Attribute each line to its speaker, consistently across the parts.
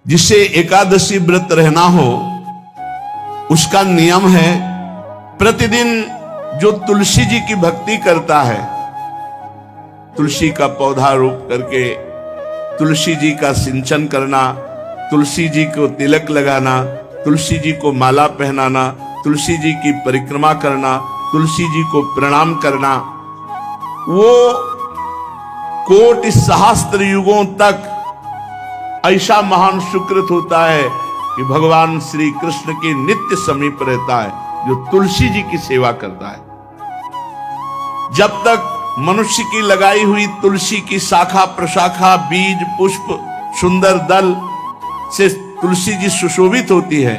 Speaker 1: जिसे एकादशी व्रत रहना हो उसका नियम है, प्रतिदिन जो तुलसी जी की भक्ति करता है, तुलसी का पौधा रोप करके तुलसी जी का सिंचन करना, तुलसी जी को तिलक लगाना, तुलसी जी को माला पहनाना, तुलसी जी की परिक्रमा करना, तुलसी जी को प्रणाम करना, वो कोटि सहस्त्र युगों तक ऐसा महान सुकृत होता है कि भगवान श्री कृष्ण के नित्य समीप रहता है जो तुलसी जी की सेवा करता है। जब तक मनुष्य की लगाई हुई तुलसी की शाखा प्रशाखा बीज पुष्प सुंदर दल से तुलसी जी सुशोभित होती है,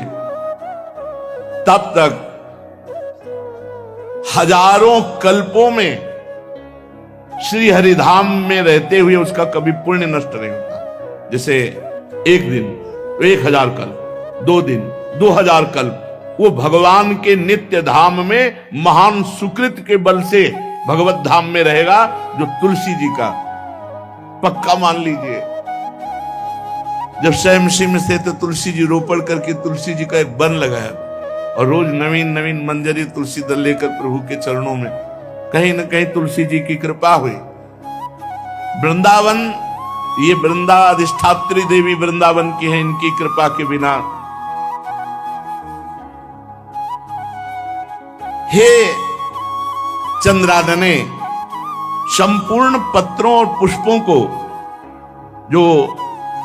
Speaker 1: तब तक हजारों कल्पों में श्री हरिधाम में रहते हुए उसका कभी पुण्य नष्ट नहीं होता। जैसे एक दिन 1000 कल्प, 2 दिन 2000 कल्प, वो भगवान के नित्य धाम में महान सुकृत के बल से भगवत धाम में रहेगा, जो तुलसी जी का पक्का मान लीजिए। जब स्वयं में से तो तुलसी जी रोपण करके तुलसी जी का एक वन लगाया और रोज नवीन नवीन मंजरी तुलसी दल लेकर प्रभु के चरणों में, कहीं न कहीं तुलसी जी की कृपा हुई। वृंदावन, ये वृंदा अधिष्ठात्री देवी वृंदावन की है, इनकी कृपा के बिना। हे चंद्रादने, संपूर्ण पत्रों और पुष्पों को जो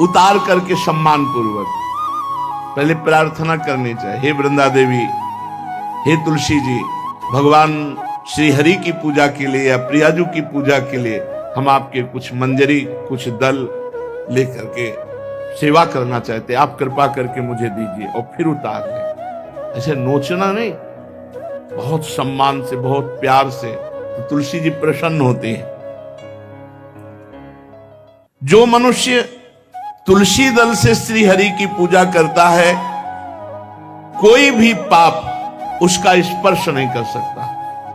Speaker 1: उतार करके सम्मान पूर्वक पहले प्रार्थना करनी चाहिए, हे वृंदा देवी, हे तुलसी जी, भगवान श्री हरि की पूजा के लिए या प्रियाजू की पूजा के लिए हम आपके कुछ मंजरी कुछ दल लेकर के सेवा करना चाहते हैं, आप कृपा करके मुझे दीजिए, और फिर उतार दें। ऐसे नोचना नहीं, बहुत सम्मान से बहुत प्यार से, तो तुलसी जी प्रसन्न होती हैं। जो मनुष्य तुलसी दल से श्री हरि की पूजा करता है, कोई भी पाप उसका स्पर्श नहीं कर सकता।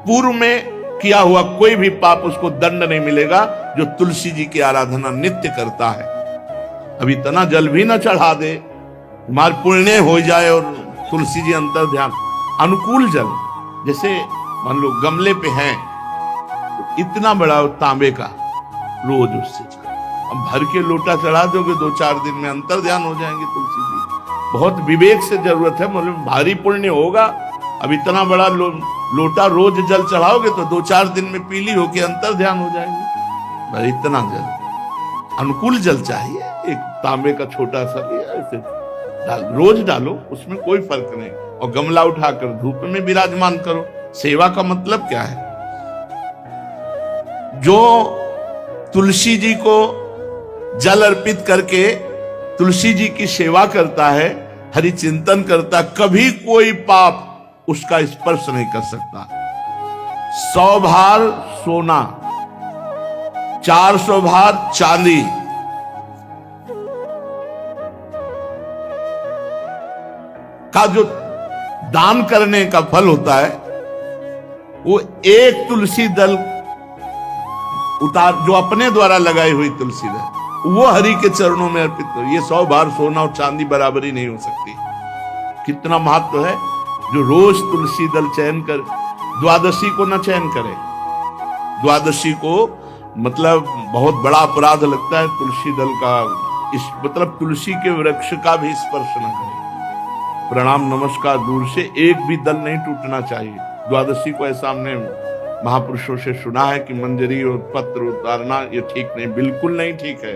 Speaker 1: पूर्व में किया हुआ कोई भी पाप उसको दंड नहीं मिलेगा, जो तुलसी जी की आराधना नित्य करता है। अब इतना जल भी न चढ़ा दे, मार पुण्य हो जाए और तुलसी जी अंतर ध्यान अनुकूल जल, जैसे मान लो गमले पे हैं तो इतना बड़ा तांबे का रोज उससे अब भर के लोटा चढ़ा दोगे, 2-4 दिन में अंतर ध्यान हो जाएंगे तुलसी जी। बहुत विवेक से जरूरत है, मतलब भारी पुण्य होगा। अब इतना बड़ा लोटा रोज जल चढ़ाओगे तो 2-4 दिन में पीली होके अंतर ध्यान हो जाएंगे। भाई इतना जल, अनुकूल जल चाहिए, एक तांबे का छोटा सा लिया, ऐसे रोज डालो, उसमें कोई फर्क नहीं, और गमला उठाकर धूप में विराजमान करो। सेवा का मतलब क्या है? जो तुलसी जी को जल अर्पित करके तुलसी जी की सेवा करता है, हरि चिंतन करता, कभी कोई पाप उसका स्पर्श नहीं कर सकता। 100 भार सोना, 400 भार चांदी, का जो दान करने का फल होता है, वो एक तुलसी दल उतार, जो अपने द्वारा लगाई हुई तुलसी दल, वो हरि के चरणों में अर्पित करो। ये 100 भार सोना और चांदी बराबरी नहीं हो सकती। कितना महत्व है। जो रोज तुलसी दल चयन कर, द्वादशी को न चयन करे, द्वादशी को मतलब बहुत बड़ा अपराध लगता है तुलसी दल का, इस मतलब तुलसी के वृक्ष का भी स्पर्श न करे। प्रणाम नमस्कार दूर से, एक भी दल नहीं टूटना चाहिए। द्वादशी को ऐसा हमने महापुरुषों से सुना है कि मंजरी और पत्र उतारना ये ठीक नहीं, बिल्कुल नहीं ठीक है।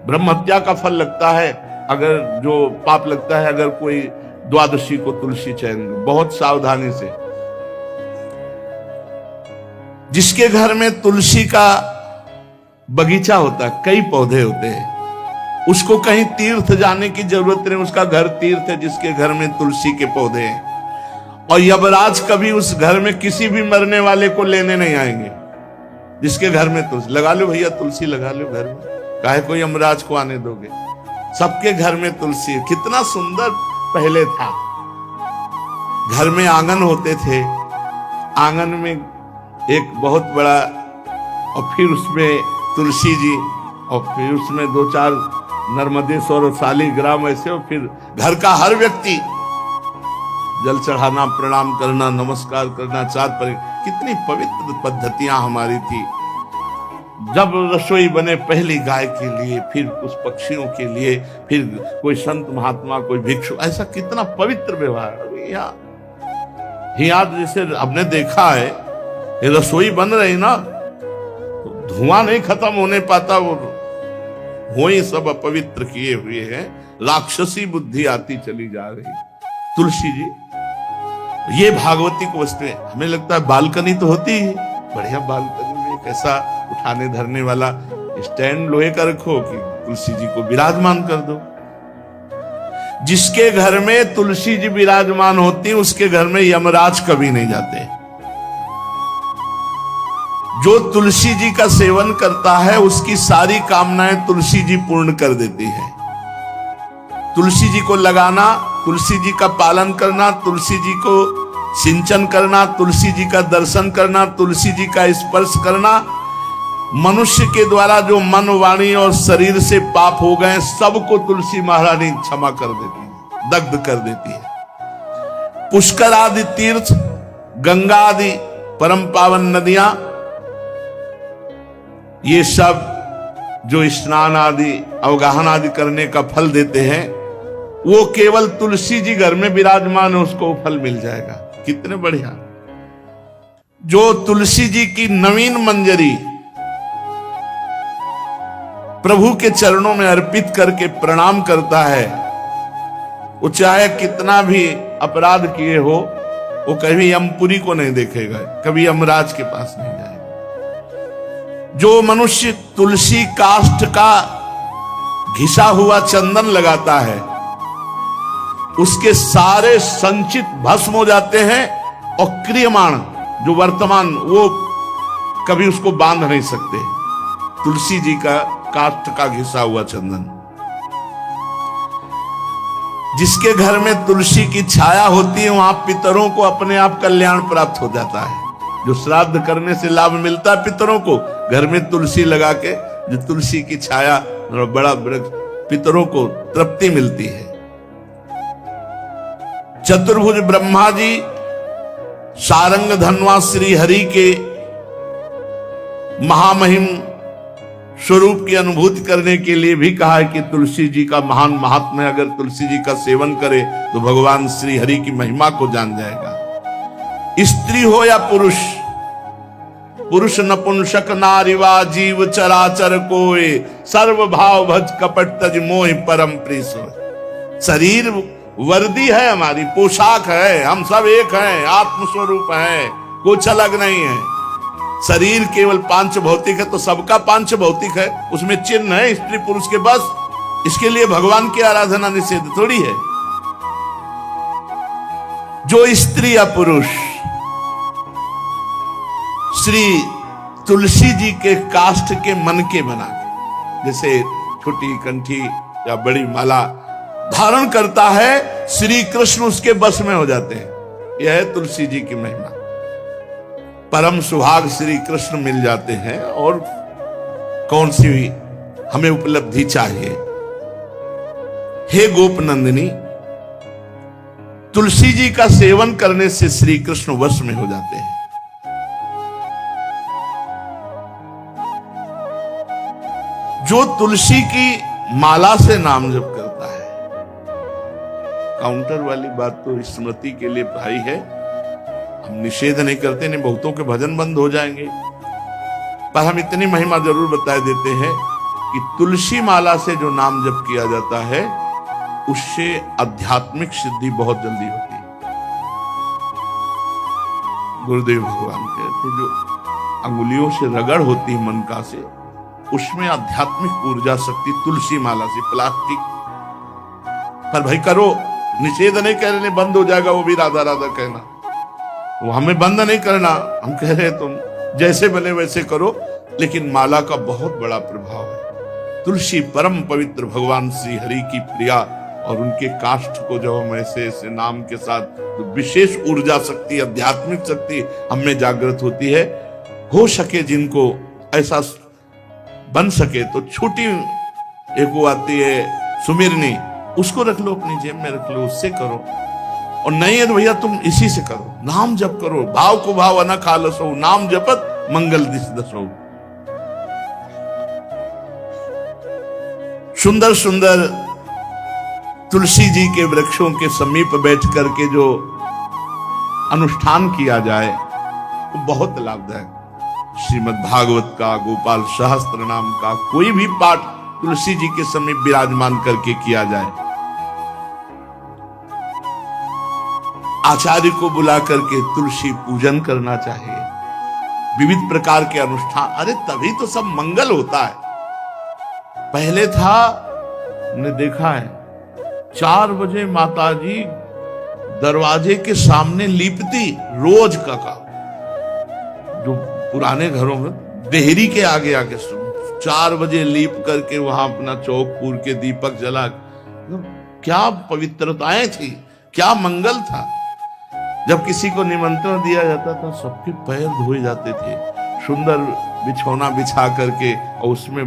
Speaker 1: ब्रह्म हत्या का फल लगता है, अगर जो पाप लगता है अगर कोई द्वादशी को तुलसी चयन, बहुत सावधानी से। जिसके घर में तुलसी का बगीचा होता है, कई पौधे होते हैं, उसको कहीं तीर्थ जाने की जरूरत नहीं, उसका घर तीर्थ है जिसके घर में तुलसी के पौधे हैं। और यमराज कभी उस घर में किसी भी मरने वाले को लेने नहीं आएंगे जिसके घर में तुलसी। लगा लो भैया तुलसी लगा लो घर में, काहे कोई यमराज को आने दोगे? सबके घर में तुलसी। कितना सुंदर पहले था, घर में आंगन होते थे, आंगन में एक बहुत बड़ा, और फिर उसमें तुलसी जी, और फिर उसमें 2-4 नर्मदेश्वर और शालिग्राम ऐसे, और फिर घर का हर व्यक्ति जल चढ़ाना, प्रणाम करना, नमस्कार करना, चार पर कितनी पवित्र पद्धतियां हमारी थी। जब रसोई बने पहली गाय के लिए, फिर कुछ पक्षियों के लिए, फिर कोई संत महात्मा, कोई भिक्षु, ऐसा कितना पवित्र व्यवहार। यहाँ जैसे हमने देखा है, ये रसोई बन रही ना, तो धुआं नहीं खत्म होने पाता, वो ही सब अपवित्र किए हुए हैं, राक्षसी बुद्धि आती चली जा रही। तुलसी जी, ये भागवती को वस्तु है। हमें लगता है बालकनी तो होती है, बढ़िया बालकनी में एक ऐसा उठाने धरने वाला स्टैंड लोहे का रखो कि तुलसी जी को विराजमान कर दो। जिसके घर में तुलसी जी विराजमान होती, उसके घर में यमराज कभी नहीं जाते। जो तुलसी जी का सेवन करता है, उसकी सारी कामनाएं तुलसी जी पूर्ण कर देती है। तुलसी जी को लगाना, तुलसी जी का पालन करना, तुलसी जी को सिंचन करना, तुलसी जी का दर्शन करना, तुलसी जी का स्पर्श करना, मनुष्य के द्वारा जो मन, वाणी और शरीर से पाप हो गए, सबको तुलसी महारानी क्षमा कर देती है, दग्ध कर देती है। पुष्कर आदि तीर्थ, गंगा आदि परम पावन नदियां, ये सब जो स्नान आदि, अवगाहन आदि करने का फल देते हैं, वो केवल तुलसी जी घर में विराजमान है, उसको फल मिल जाएगा। कितने बढ़िया। जो तुलसी जी की नवीन मंजरी प्रभु के चरणों में अर्पित करके प्रणाम करता है, वो चाहे कितना भी अपराध किए हो, वो कभी यमपुरी को नहीं देखेगा, कभी यमराज के पास नहीं जाएगा। जो मनुष्य तुलसी काष्ठ का घिसा हुआ चंदन लगाता है, उसके सारे संचित भस्म हो जाते हैं, और क्रियमाण जो वर्तमान, वो कभी उसको बांध नहीं सकते। तुलसी जी का काष्ठ का घिसा हुआ चंदन, जिसके घर में तुलसी की छाया होती है, वहां पितरों को अपने आप कल्याण प्राप्त हो जाता है। जो श्राद्ध करने से लाभ मिलता है पितरों को, घर में तुलसी लगा के, जो तुलसी की छाया, बड़ा वृक्ष, पितरों को तृप्ति मिलती है। चतुर्भुज ब्रह्मा जी सारंग धनवा श्री हरि के महामहिम स्वरूप की अनुभूति करने के लिए भी कहा है कि तुलसी जी का महान महात्म्य, अगर तुलसी जी का सेवन करे तो भगवान श्री हरि की महिमा को जान जाएगा। स्त्री हो या पुरुष, पुरुष नपुंसक नारीवा जीव चराचर कोय, सर्व भाव भज कपट तज मोहि परम प्रिय सोय। शरीर वर्दी है, हमारी पोशाक है, हम सब एक हैं, आत्मस्वरूप है, कुछ अलग नहीं है। शरीर केवल पांच भौतिक है, तो सबका पांच भौतिक है, उसमें चिन्ह है स्त्री पुरुष के, बस। इसके लिए भगवान की आराधना निषेध थोड़ी है। जो स्त्री या पुरुष श्री तुलसी जी के काष्ठ के मनके बना के, जैसे छोटी कंठी या बड़ी माला धारण करता है, श्री कृष्ण उसके बस में हो जाते हैं। यह है तुलसी जी की महिमा। परम सुहाग श्री कृष्ण मिल जाते हैं, और कौन सी हमें उपलब्धि चाहिए। हे गोपनंदिनी, तुलसी जी का सेवन करने से श्री कृष्ण वश में हो जाते हैं। जो तुलसी की माला से नाम जप करता है, काउंटर वाली बात तो स्मृति के लिए भाई है, हम निषेध नहीं करते, नहीं बहुतों के भजन बंद हो जाएंगे, पर हम इतनी महिमा जरूर बता देते हैं कि तुलसी माला से जो नाम जप किया जाता है, उससे आध्यात्मिक सिद्धि बहुत जल्दी होती है। गुरुदेव भगवान कहते, जो अंगुलियों से रगड़ होती है मन का से, उसमें आध्यात्मिक ऊर्जा शक्ति तुलसी माला से। प्लास्टिक पर भाई करो, निषेध नहीं कह रहे, बंद हो जाएगा वो भी राधा राधा कहना, वो हमें बंद नहीं करना। हम कह रहे तुम जैसे बने वैसे करो, लेकिन माला का बहुत बड़ा प्रभाव है। तुलसी परम पवित्र भगवान श्री हरि की प्रिया, और उनके काष्ठ को जब हम ऐसे ऐसे नाम के साथ, तो विशेष ऊर्जा शक्ति, आध्यात्मिक शक्ति हमें जागृत होती है। हो सके जिनको ऐसा बन सके तो छोटी एक वो आती है सुमिरनी, उसको रख लो अपनी जेब में रख लो, उससे करो। और नहीं है तो भैया तुम इसी से करो, नाम जप करो, भाव को भाव अनख आलसो, नाम जपत मंगल दिस दसो। सुंदर सुंदर तुलसी जी के वृक्षों के समीप बैठ करके जो अनुष्ठान किया जाए वो बहुत लाभदायक। श्रीमद् भागवत का, गोपाल सहस्त्र नाम का कोई भी पाठ तुलसी जी के समीप विराजमान करके किया जाए, आचार्य को बुला करके तुलसी पूजन करना चाहिए, विविध प्रकार के अनुष्ठान, अरे तभी तो सब मंगल होता है। पहले था, ने देखा है 4 बजे माताजी दरवाजे के सामने लीपती, रोज का काम। जो पुराने घरों में देहरी के आगे आके 4 बजे लीप करके वहां अपना चौक पूर के दीपक जला, क्या पवित्रताएं थी, क्या मंगल था। जब किसी को निमंत्रण दिया जाता था सबके पैर धोए जाते थे, सुंदर बिछौना बिछा करके और उसमें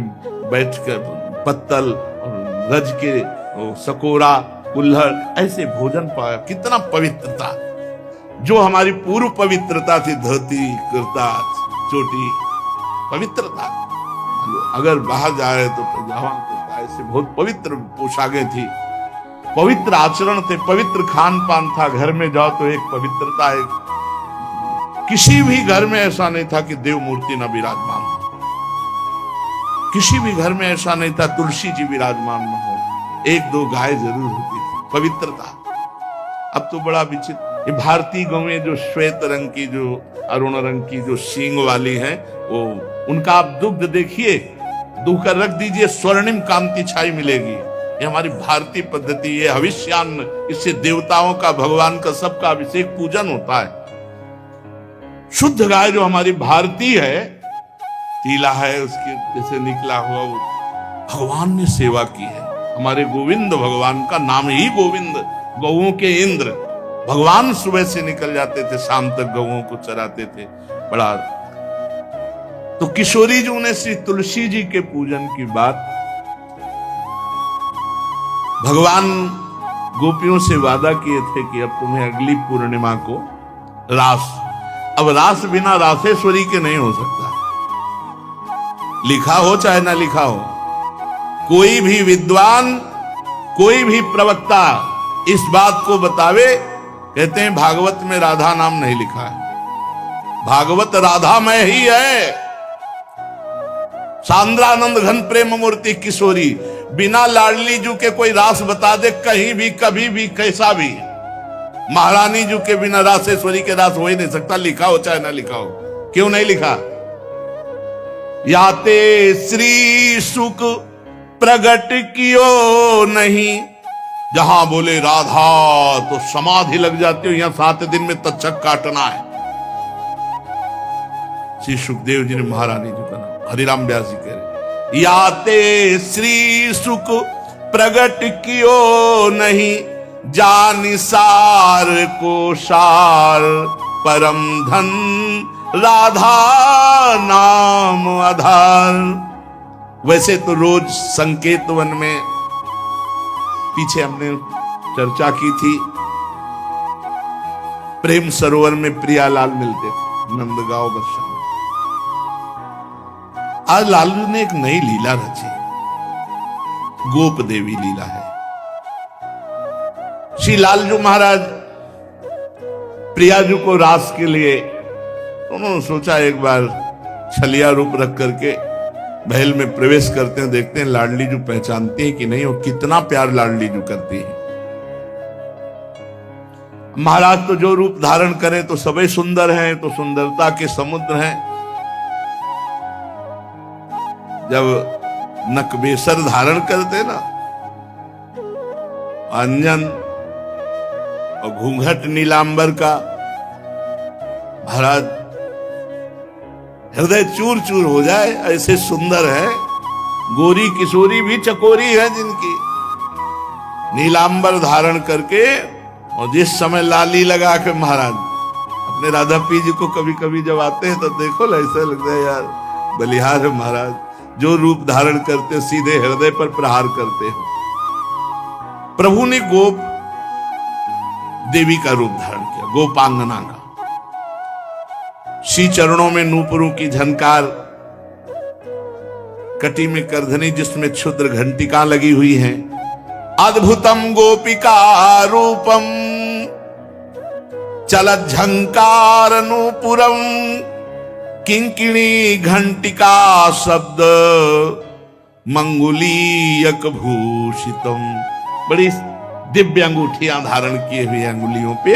Speaker 1: बैठकर पत्तल और रज के सकोरा कुल्हड़ ऐसे भोजन पाया, कितना पवित्रता। जो हमारी पूर्व पवित्रता थी, धोती कुर्ता चोटी, पवित्रता। अगर बाहर जा रहे तो पजामा कुर्ता, ऐसे बहुत पवित्र पोशाकें थी, पवित्र आचरण थे, पवित्र खान पान था। घर में जाओ तो एक पवित्रता है। किसी भी घर में ऐसा नहीं था कि देव मूर्ति न विराजमान हो, किसी भी घर में ऐसा नहीं था तुलसी जी विराजमान न हो, 1-2 गाय जरूर होती थी, पवित्रता। अब तो बड़ा विचित्र, ये भारतीय गौएं जो श्वेत रंग की, जो अरुण रंग की, जो सींग वाली हैं, वो उनका आप दुग्ध देखिए, दूह कर रख दीजिए, स्वर्णिम कांति छाई मिलेगी। ये हमारी भारतीय पद्धति, ये हविष्यान्न, इससे देवताओं का, भगवान का, सबका अभिषेक पूजन होता है। शुद्ध गाय जो हमारी भारतीय है, तीला है उसके जैसे निकला हुआ, वो भगवान ने सेवा की है। हमारे गोविंद भगवान का नाम ही गोविंद, गौओं के इंद्र। भगवान सुबह से निकल जाते थे, शाम तक गौओं को चराते थे। बड़ा तो किशोरी जी ने श्री तुलसी जी के पूजन की बात, भगवान गोपियों से वादा किए थे कि अब तुम्हें अगली पूर्णिमा को रास, अब रास बिना रासेश्वरी के नहीं हो सकता। लिखा हो चाहे ना लिखा हो, कोई भी विद्वान, कोई भी प्रवक्ता इस बात को बतावे, कहते हैं भागवत में राधा नाम नहीं लिखा है, भागवत राधामय ही है। सांद्रानंद घन प्रेम मूर्ति किशोरी, बिना लाडली जू के कोई रास बता दे कहीं भी, कभी भी, कैसा भी, महारानी जू के बिना रासेश्वरी के रास हो ही नहीं सकता, लिखा हो चाहे ना लिखा हो। क्यों नहीं लिखा? याते श्री सुख प्रगट कियो नहीं, जहां बोले राधा तो समाधि लग जाती हो, यहां 7 दिन में तक्षक काटना है। श्री सुखदेव जी ने महारानी जी का नाम, हरिराम व्यास जी कह रहे, याते श्री सुख प्रगट कियो नहीं, जानि सार को सार परम धन, राधा नाम आधार। वैसे तो रोज संकेत वन में, पीछे हमने चर्चा की थी, प्रेम सरोवर में प्रियालाल मिलते थे, नंदगांव बरसा। आज लालू ने एक नई लीला रची, गोप देवी लीला है। श्री लालजू महाराज प्रियाजू को रास के लिए, उन्होंने सोचा एक बार छलिया रूप रख करके महल में प्रवेश करते हैं, देखते हैं लाडली जू पहचानती है कि नहीं, और कितना प्यार लाडली जू करती है। महाराज तो जो रूप धारण करे तो सभी सुंदर हैं, तो सुंदरता के समुद्र हैं। जब नकबेसर धारण करते ना, अंजन और घूंघट नीलांबर का, महाराज हृदय चूर चूर हो जाए, ऐसे सुंदर है। गोरी किशोरी भी चकोरी है जिनकी, नीलांबर धारण करके, और जिस समय लाली लगा के महाराज अपने राधा पी जी को कभी कभी जब आते हैं तो देखो ऐसा लगता है यार बलिहार है महाराज, जो रूप धारण करते सीधे हृदय पर प्रहार करते हो। प्रभु ने गोप देवी का रूप धारण किया, गोपांगना का। श्री चरणों में नूपुरों की झनकार, कटी में करधनी जिसमें क्षुद्र घंटिका लगी हुई है। अद्भुतम गोपिका रूपम चलत झंकार नूपुरम किंकिणी घंटिका शब्द मंगुलीयक भूषितम। बड़ी दिव्य अंगूठियां धारण किए हुए अंगुलियों पे,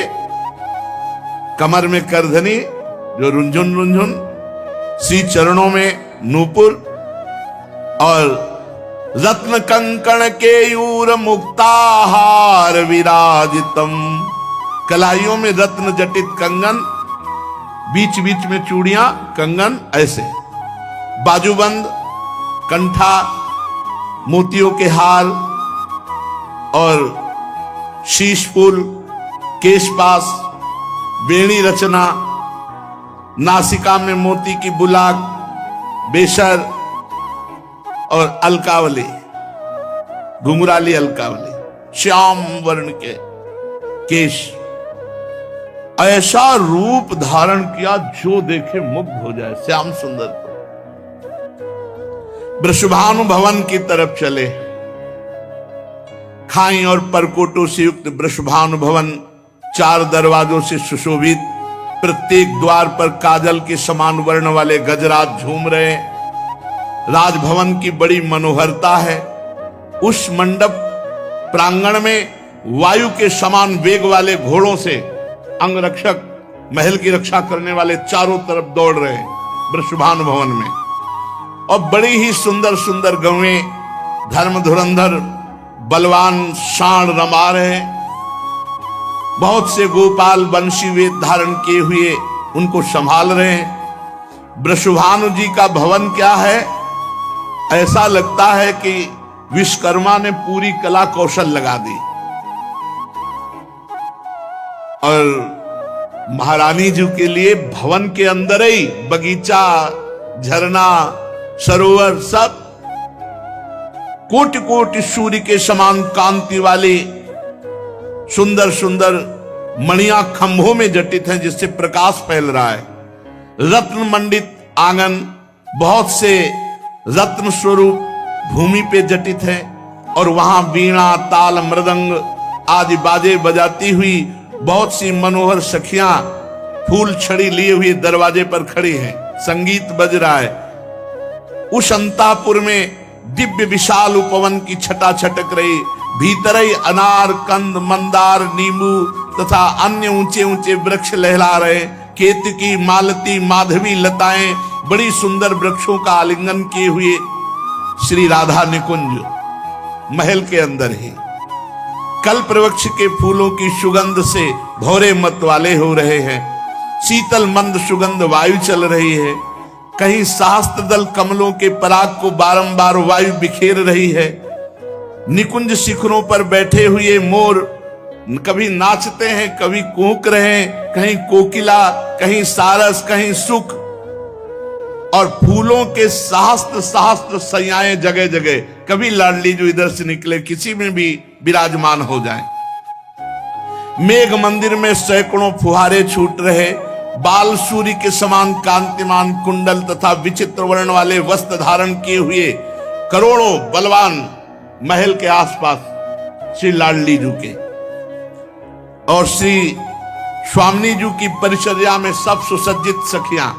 Speaker 1: कमर में करधनी जो रुंझुन रुंझुन, श्री चरणों में नूपुर और रत्न कंकण केयूर मुक्ताहार विराजितम। कलाइयों में रत्न जटित कंगन, बीच बीच में चूड़ियां, कंगन ऐसे, बाजूबंद, कंठा, मोतियों के हार और शीश फूल, केशपास, बेणी रचना, नासिका में मोती की बुलाक, बेशर और अलकावली, घुंघराली अलकावली, श्याम वर्ण के केश। ऐसा रूप धारण किया जो देखे मुग्ध हो जाए, श्याम सुंदर को। वृषभानु भवन की तरफ चले। खाई और परकोटों से युक्त वृषभानु भवन 4 दरवाजों से सुशोभित, प्रत्येक द्वार पर काजल के समान वर्ण वाले गजराज झूम रहे। राजभवन की बड़ी मनोहरता है। उस मंडप प्रांगण में वायु के समान वेग वाले घोड़ों से अंगरक्षक, महल की रक्षा करने वाले चारों तरफ दौड़ रहे वृषभानु भवन में। और बड़ी ही सुंदर सुंदर गौएं, धर्म धुरंधर बलवान शाण रमा रहे। बहुत से गोपाल बंशी वेद धारण किए हुए उनको संभाल रहे हैं। वृषभानु जी का भवन क्या है, ऐसा लगता है कि विश्वकर्मा ने पूरी कला कौशल लगा दी। और महारानी जी के लिए भवन के अंदर ही बगीचा, झरना, सरोवर, सब कोटि कोटि सूर्य के समान कांति वाली सुंदर सुंदर मणियां खंभों में जटित हैं, जिससे प्रकाश फैल रहा है। रत्न मंडित आंगन, बहुत से रत्न स्वरूप भूमि पे जटित है। और वहां वीणा, ताल, मृदंग आदि बाजे बजाती हुई बहुत सी मनोहर सखियां फूल छड़ी लिए हुए दरवाजे पर खड़ी हैं, संगीत बज रहा है। उस अंतापुर में दिव्य विशाल उपवन की छटा छटक रही। भीतर ही अनार, कंद, मंदार, नींबू तथा अन्य ऊंचे ऊंचे वृक्ष लहला रहे। केतकी, मालती, माधवी लताएं बड़ी सुंदर वृक्षों का आलिंगन किए हुए श्री राधा निकुंज महल के अंदर ही कल्प वृक्ष के फूलों की सुगंध से भौरे मत वाले हो रहे हैं। शीतल मंद सुगंध वायु चल रही है। कहीं सहस्त्र दल कमलों के पराग को बारंबार वायु बिखेर रही है। निकुंज शिखरों पर बैठे हुए मोर कभी नाचते हैं, कभी कूक रहे हैं, कहीं कोकिला, कहीं सारस, कहीं सुख। और फूलों के सहस्त्र सहस्त्र सैयाएं जगह जगह, कभी लाडली जो इधर से निकले किसी में भी विराजमान हो जाएं। मेघ मंदिर में सैकड़ों फुहारे छूट रहे। बाल सूर्य के समान कांतिमान कुंडल तथा विचित्र वर्ण वाले वस्त्र धारण किए हुए करोड़ों बलवान महल के आसपास श्री लाडली जी के और श्री स्वामिनी जी की परिचर्या में सब सुसज्जित सखियां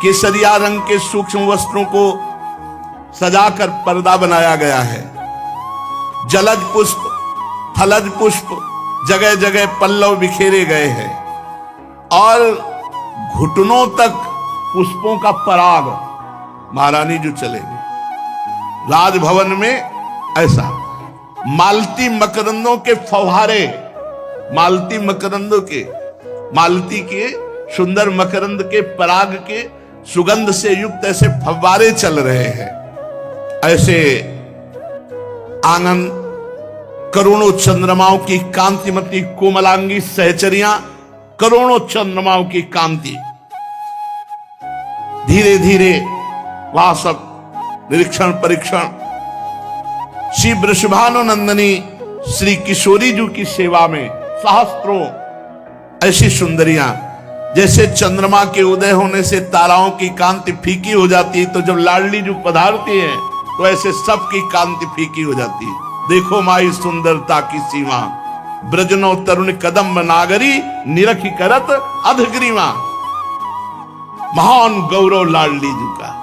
Speaker 1: केसरिया रंग के सूक्ष्म वस्त्रों को सजाकर पर्दा बनाया गया है। जलज पुष्प, फलज पुष्प जगह जगह पल्लव बिखेरे गए हैं और घुटनों तक पुष्पों का पराग महारानी जो चलेगी। राजभवन में ऐसा मालती मकरंदों के फव्वारे, मालती मकरंदों के, मालती के सुंदर मकरंद के पराग के सुगंध से युक्त ऐसे फव्वारे चल रहे हैं। ऐसे आंगन, करोड़ों चंद्रमाओं की कांतिमती कोमलांगी सहचरियां, करोड़ों चंद्रमाओं की कांति धीरे धीरे वहां सब निरीक्षण परीक्षण। श्री वृषभानुनंदिनी श्री किशोरी जी की सेवा में सहस्त्रों ऐसी सुंदरियां, जैसे चंद्रमा के उदय होने से ताराओं की कांति फीकी हो जाती है, तो जब लाडली जी पधारती है तो ऐसे सबकी कांति फीकी हो जाती है। देखो माई सुंदरता की सीमा, ब्रजनो तरुण कदम नागरी, निरखी करत अधग्रीवा। महान गौरव लाडली जी का।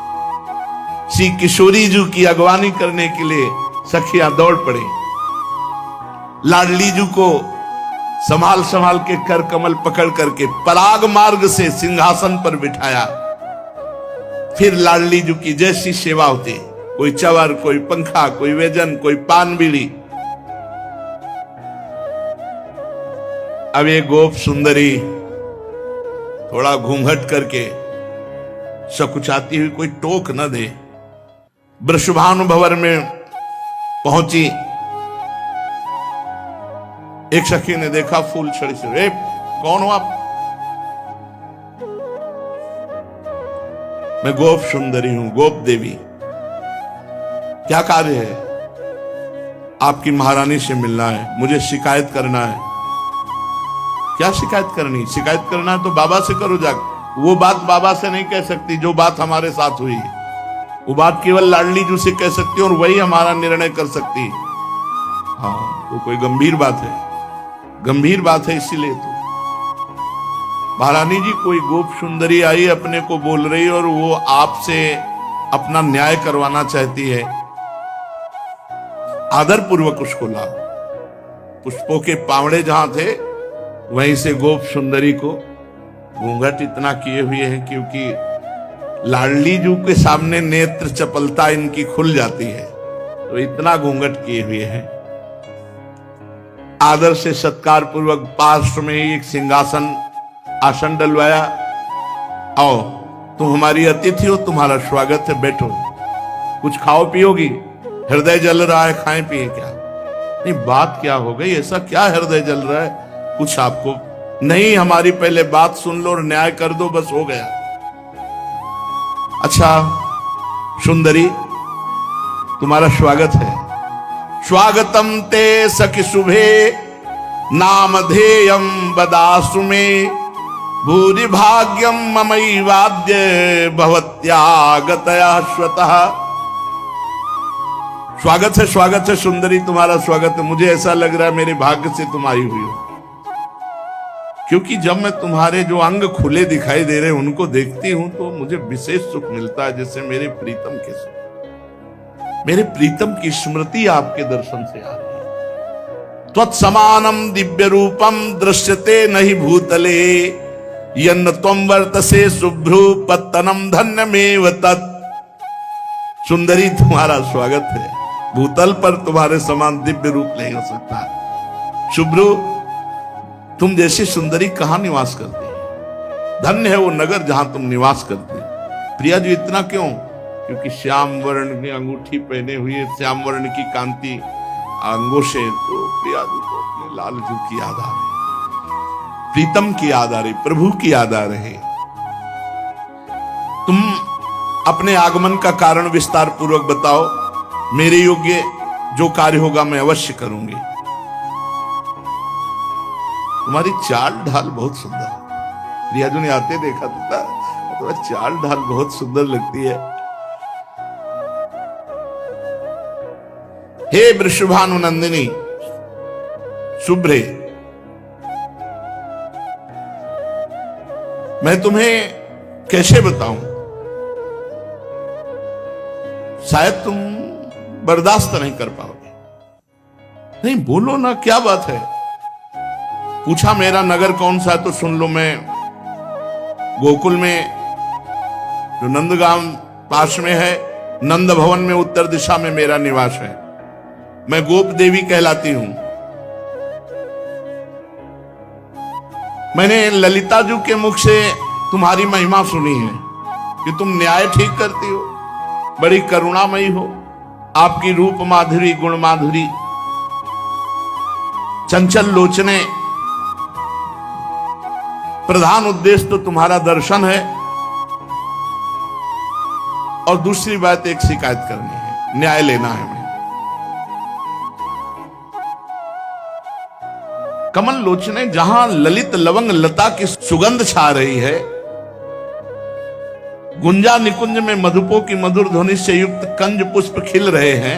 Speaker 1: श्री किशोरी जी की अगवानी करने के लिए सखियां दौड़ पड़े। लाडली जी को संभाल संभाल के कर कमल पकड़ करके पराग मार्ग से सिंहासन पर बिठाया। फिर लाडली जी की जैसी सेवा होती, कोई चवर, कोई पंखा, कोई व्यजन, कोई पान बीड़ी। अब ये गोप सुंदरी थोड़ा घूंघट करके सकुचाती हुई कोई टोक न दे, वृषभानु भवन में पहुंची। एक सखी ने देखा फूल छड़ी से, कौन हो आप? मैं गोप सुंदरी हूं, गोप देवी। क्या कार्य है? आपकी महारानी से मिलना है, मुझे शिकायत करना है। क्या शिकायत करनी? शिकायत करना है तो बाबा से करो जाकर। वो बात बाबा से नहीं कह सकती जो बात हमारे साथ हुई है, वो बात केवल लाडली जी से कह सकती है और वही हमारा निर्णय कर सकती है। हाँ, तो कोई गंभीर बात है, गंभीर बात है। इसीलिए तो महारानी जी, कोई गोप सुंदरी आई अपने को बोल रही और वो आपसे अपना न्याय करवाना चाहती है, आदर पूर्वक उसको लाओ। पुष्पों के पावड़े जहां थे वहीं से गोप सुंदरी को घूंघट इतना किए हुए हैं, क्योंकि लाडली जी के सामने नेत्र चपलता इनकी खुल जाती है, तो इतना घूंघट किए हुए हैं। आदर से सत्कार पूर्वक पार्श्व में एक सिंहासन आसन डलवाया। आओ, तुम हमारी अतिथि हो, तुम्हारा स्वागत है, बैठो। कुछ खाओ पियोगी? हृदय जल रहा है, खाएं पिए क्या? नहीं, बात क्या हो गई? ऐसा क्या हृदय जल रहा है? कुछ आपको नहीं, हमारी पहले बात सुन लो और न्याय कर दो, बस हो गया। अच्छा सुंदरी, तुम्हारा स्वागत है। स्वागतम ते सखि शुभे नामधेयम बदासु में, भूरि भाग्यम ममई वाद्य भवत्यागतया स्वतः। स्वागत है सुंदरी, तुम्हारा स्वागत है। मुझे ऐसा लग रहा है मेरे भाग्य से तुम आई हुई हो, क्योंकि जब मैं तुम्हारे जो अंग खुले दिखाई दे रहे हैं उनको देखती हूं तो मुझे विशेष सुख मिलता है, जैसे मेरे प्रीतम के सुख, मेरे प्रीतम की स्मृति आपके दर्शन से आ रही है। त्वत्समानम दिव्य रूपम दृश्यते नहीं भूतले, यन्न त्वं वर्तसे शुभ्रू पत्तनम धन्यमेव तत्। सुंदरी, तुम्हारा स्वागत है। भूतल पर तुम्हारे समान दिव्य रूप नहीं हो सकता। शुभ्रू, तुम जैसी सुंदरी कहां निवास करती है? धन्य है वो नगर जहां तुम निवास करती है। प्रिया जी, इतना क्यों? क्योंकि श्याम वर्ण की अंगूठी पहने हुए, श्याम वर्ण की कांति अंगों से, तो प्रिया जी को अपने लाल जी की याद आ रही, प्रीतम की याद आ रही, प्रभु की याद आ रही। तुम अपने आगमन का कारण विस्तार पूर्वक बताओ, मेरे योग्य जो कार्य होगा मैं अवश्य करूंगी। तुम्हारी चाल ढाल बहुत सुंदर है। रियाजू ने आते देखा था, तुम्हारी चाल ढाल बहुत सुंदर लगती है। हे वृषभानुनंदिनी शुभ्रे, मैं तुम्हें कैसे बताऊं? शायद तुम बर्दाश्त नहीं कर पाओगे। नहीं, बोलो ना, क्या बात है? पूछा मेरा नगर कौन सा है, तो सुन लो। मैं गोकुल में, जो नंदगांव पास में है, नंद भवन में उत्तर दिशा में मेरा निवास है। मैं गोप देवी कहलाती हूं। मैंने ललिता जी के मुख से तुम्हारी महिमा सुनी है कि तुम न्याय ठीक करती हो, बड़ी करुणामयी हो। आपकी रूप माधुरी, गुण माधुरी, चंचल लोचने, प्रधान उद्देश्य तो तुम्हारा दर्शन है। और दूसरी बात एक शिकायत करनी है, न्याय लेना है हमें। कमल लोचने जहां ललित लवंग लता की सुगंध छा रही है, गुंजा निकुंज में मधुपो की मधुर ध्वनि से युक्त कंज पुष्प खिल रहे हैं,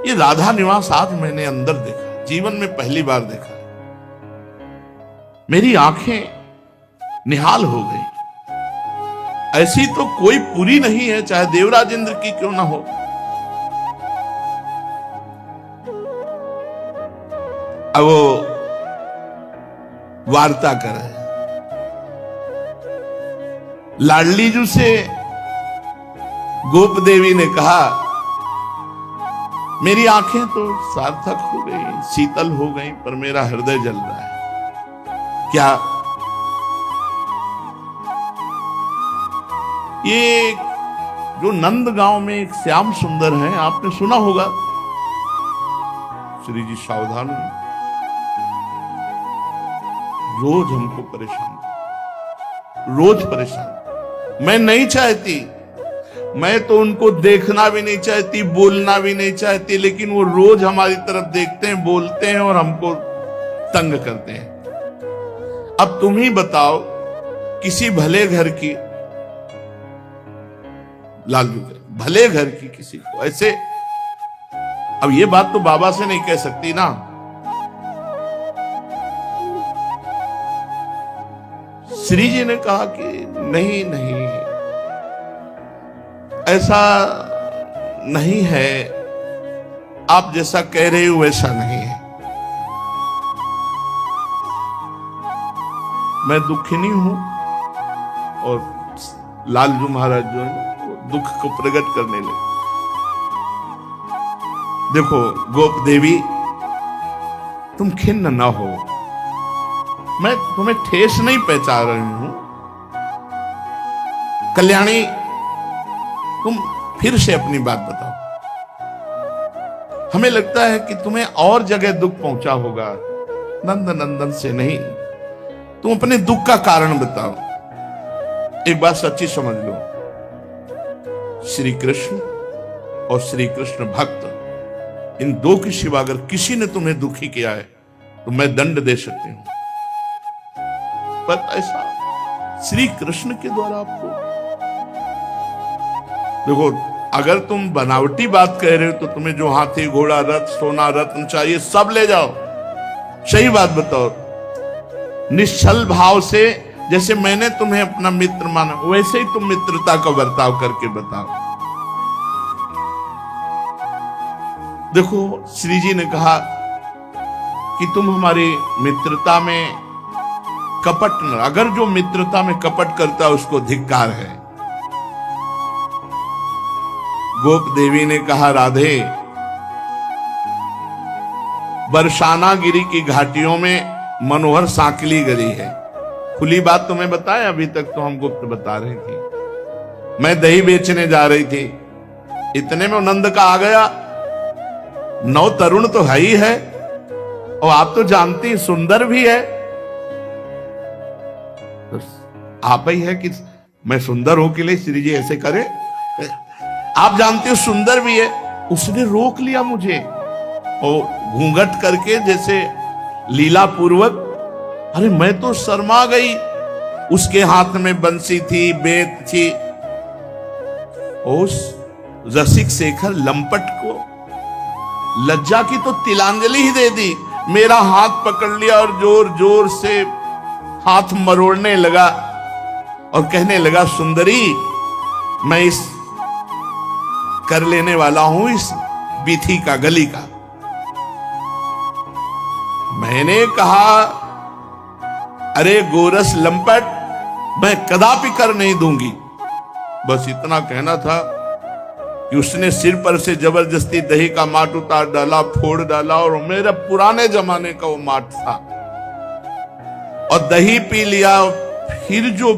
Speaker 1: ये राधा निवास आज मैंने अंदर देखा, जीवन में पहली बार देखा। मेरी आंखें निहाल हो गई। ऐसी तो कोई पुरी नहीं है, चाहे देवराज इंद्र की क्यों ना हो। अब वो वार्ता कर रहे, लाडली जी से गोप देवी ने कहा, मेरी आंखें तो सार्थक हो गई, शीतल हो गई, पर मेरा हृदय जल रहा है। क्या ये जो नंद गांव में एक श्याम सुंदर है, आपने सुना होगा, श्री जी सावधान, रोज हमको परेशान, रोज परेशान। मैं नहीं चाहती, मैं तो उनको देखना भी नहीं चाहती, बोलना भी नहीं चाहती, लेकिन वो रोज हमारी तरफ देखते हैं, बोलते हैं और हमको तंग करते हैं। अब तुम ही बताओ, किसी भले घर की, लालू भले घर की किसी को ऐसे, अब ये बात तो बाबा से नहीं कह सकती ना। श्री जी ने कहा कि नहीं नहीं, ऐसा नहीं है, आप जैसा कह रहे हो वैसा नहीं है। मैं दुखिनी हूं, और लालजू महाराज जो है दुख को प्रकट करने लगे। देखो गोप देवी, तुम खिन्न ना हो, मैं तुम्हें ठेस नहीं पहुंचा रही हूं। कल्याणी, तुम फिर से अपनी बात बताओ। हमें लगता है कि तुम्हें और जगह दुख पहुंचा होगा, नंद नंदन से नहीं। तुम अपने दुख का कारण बताओ। एक बात सच्ची समझ लो, श्री कृष्ण और श्री कृष्ण भक्त, इन दो के सिवा अगर किसी ने तुम्हें दुखी किया है तो मैं दंड दे सकती हूं, पर ऐसा श्री कृष्ण के द्वारा आपको। देखो, अगर तुम बनावटी बात कह रहे हो तो तुम्हें जो हाथी घोड़ा रथ सोना रत्न चाहिए सब ले जाओ। सही बात बताओ, निश्चल भाव से, जैसे मैंने तुम्हें अपना मित्र माना वैसे ही तुम मित्रता का बर्ताव करके बताओ। देखो, श्री जी ने कहा कि तुम हमारी मित्रता में कपट न, अगर जो मित्रता में कपट करता है उसको धिक्कार है। गोप देवी ने कहा, राधे, बरसाना गिरी की घाटियों में मनोहर सांकली गली है। खुली बात तुम्हें बताया, अभी तक तो हम गुप्त बता रही थी। मैं दही बेचने जा रही थी, इतने में नंद का आ गया। नौ तरुण तो है ही है, और आप तो जानती हैं सुंदर भी है। तो आप ही है कि मैं सुंदर हूं के लिए श्री जी ऐसे करे? आप जानते हो सुंदर भी है। उसने रोक लिया मुझे और घूंघट करके जैसे लीला पूर्वक। अरे मैं तो शर्मा गई। उसके हाथ में बंसी थी, बेत थी। उस रसिक शेखर लंपट को लज्जा की तो तिलांजलि ही दे दी। मेरा हाथ पकड़ लिया और जोर जोर से हाथ मरोड़ने लगा और कहने लगा, सुंदरी, मैं इस कर लेने वाला हूं इस बीथी का, गली का। मैंने कहा, अरे गोरस लंपट, मैं कदापि कर नहीं दूंगी। बस इतना कहना था कि उसने सिर पर से जबरदस्ती दही का माट उतार डाला, फोड़ डाला, और मेरा पुराने जमाने का वो माट था, और दही पी लिया। फिर जो